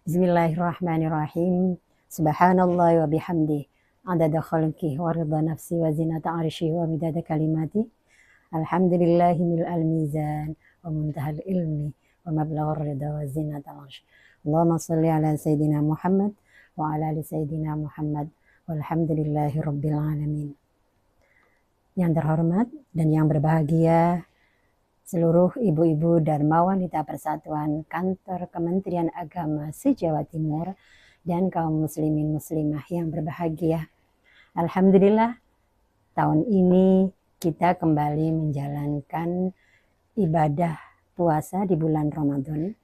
Bismillahirrahmanirrahim. Subhanallah wa bihamdi. Adada khalqih wa ridha nafsi wa zinata arshih wa midada kalimati. Alhamdulillahi mil'al mizan wa muntahal ilmi wa mablaghar ridha wa zinata arsh. Allahumma salli ala Sayyidina Muhammad wa ala ali Sayyidina Muhammad walhamdulillahi rabbil alamin. Yang terhormat dan yang berbahagia, seluruh ibu-ibu Dharma Wanita Persatuan Kantor Kementerian Agama se-Jawa Timur dan kaum muslimin muslimah yang berbahagia. Alhamdulillah, tahun ini kita kembali menjalankan ibadah puasa di bulan Ramadan.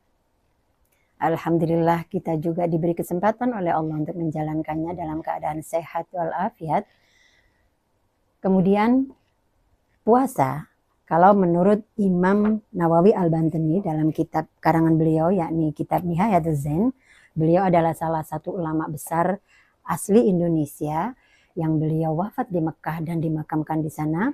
Alhamdulillah, kita juga diberi kesempatan oleh Allah untuk menjalankannya dalam keadaan sehat walafiat. Kemudian puasa, kalau menurut Imam Nawawi Al-Bantani dalam kitab karangan beliau, yakni kitab Nihayatuz Zain, beliau adalah salah satu ulama besar asli Indonesia yang beliau wafat di Mekah dan dimakamkan di sana.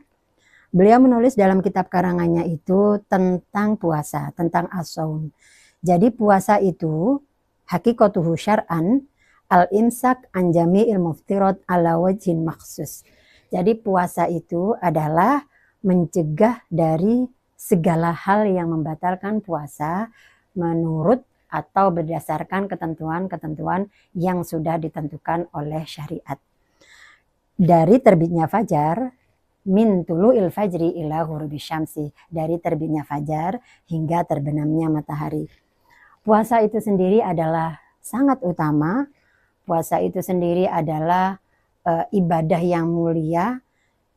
Beliau menulis dalam kitab karangannya itu tentang puasa, tentang as-shaum. Jadi puasa itu hakikatuhu syar'an al-imsak an jami'il muftirat ala wajhin maksus. Jadi puasa itu adalah mencegah dari segala hal yang membatalkan puasa menurut atau berdasarkan ketentuan-ketentuan yang sudah ditentukan oleh syariat. Dari terbitnya fajar, min tulu'il fajri ila ghurubis syamsi, dari terbitnya fajar hingga terbenamnya matahari. Puasa itu sendiri adalah sangat utama. Puasa itu sendiri adalah ibadah yang mulia,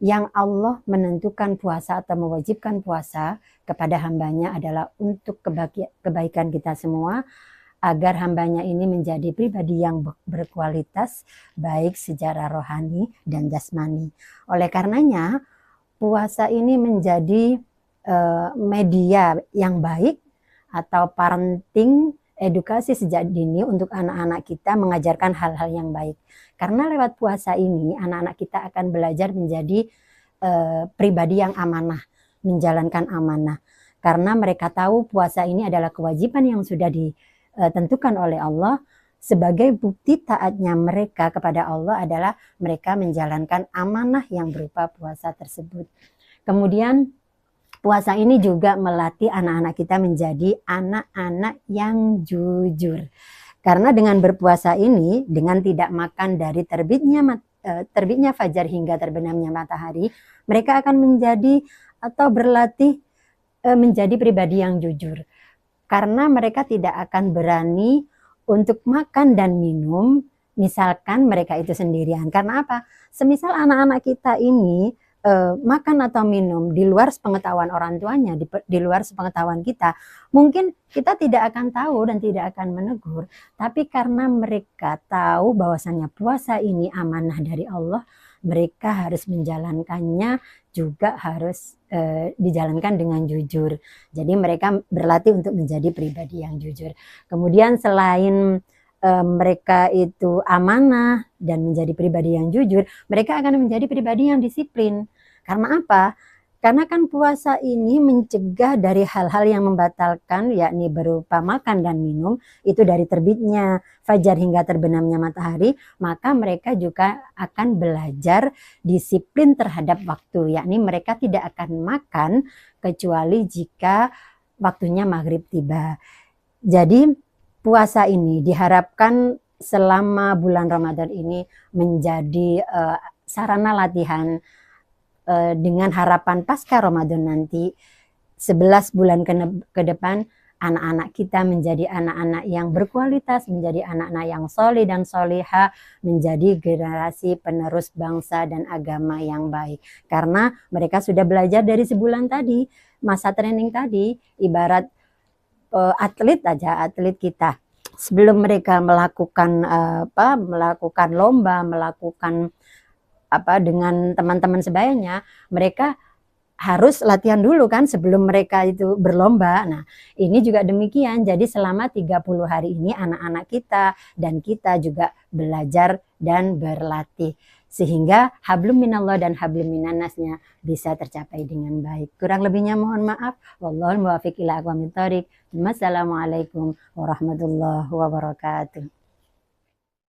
yang Allah menentukan puasa atau mewajibkan puasa kepada hambanya adalah untuk kebaikan kita semua, agar hambanya ini menjadi pribadi yang berkualitas baik secara rohani dan jasmani. Oleh karenanya puasa ini menjadi media yang baik atau parenting, edukasi sejak dini untuk anak-anak kita, mengajarkan hal-hal yang baik. Karena lewat puasa ini anak-anak kita akan belajar menjadi pribadi yang amanah, menjalankan amanah. Karena mereka tahu puasa ini adalah kewajiban yang sudah ditentukan oleh Allah. Sebagai bukti taatnya mereka kepada Allah adalah mereka menjalankan amanah yang berupa puasa tersebut. Kemudian puasa ini juga melatih anak-anak kita menjadi anak-anak yang jujur. Karena dengan berpuasa ini, dengan tidak makan dari terbitnya fajar hingga terbenamnya matahari, mereka akan menjadi atau berlatih menjadi pribadi yang jujur. Karena mereka tidak akan berani untuk makan dan minum, misalkan mereka itu sendirian. Karena apa? Semisal anak-anak kita ini makan atau minum di luar sepengetahuan orang tuanya, di luar sepengetahuan kita, mungkin kita tidak akan tahu dan tidak akan menegur. Tapi karena mereka tahu bahwasannya puasa ini amanah dari Allah, mereka harus menjalankannya juga harus dijalankan dengan jujur. Jadi mereka berlatih untuk menjadi pribadi yang jujur. Kemudian selain mereka itu amanah dan menjadi pribadi yang jujur, mereka akan menjadi pribadi yang disiplin. Karena apa? Karena kan puasa ini mencegah dari hal-hal yang membatalkan, yakni berupa makan dan minum, itu dari terbitnya fajar hingga terbenamnya matahari, maka mereka juga akan belajar disiplin terhadap waktu, yakni mereka tidak akan makan kecuali jika waktunya maghrib tiba. Jadi puasa ini diharapkan selama bulan Ramadan ini menjadi sarana latihan dengan harapan pasca Ramadan nanti 11 bulan ke depan anak-anak kita menjadi anak-anak yang berkualitas, menjadi anak-anak yang soleh dan soleha, menjadi generasi penerus bangsa dan agama yang baik. Karena mereka sudah belajar dari sebulan tadi, masa training tadi, ibarat atlet aja, atlet kita. Sebelum mereka melakukan melakukan lomba, melakukan dengan teman-teman sebayanya, mereka harus latihan dulu kan sebelum mereka itu berlomba. Nah, ini juga demikian. Jadi selama 30 hari ini anak-anak kita dan kita juga belajar dan berlatih. sehingga hablum minallah dan hablum minannasnya bisa tercapai dengan baik. Kurang lebihnya mohon maaf. Wallahul muwaffiq ila aqwamit thoriq. Wassalamualaikum warahmatullahi wabarakatuh.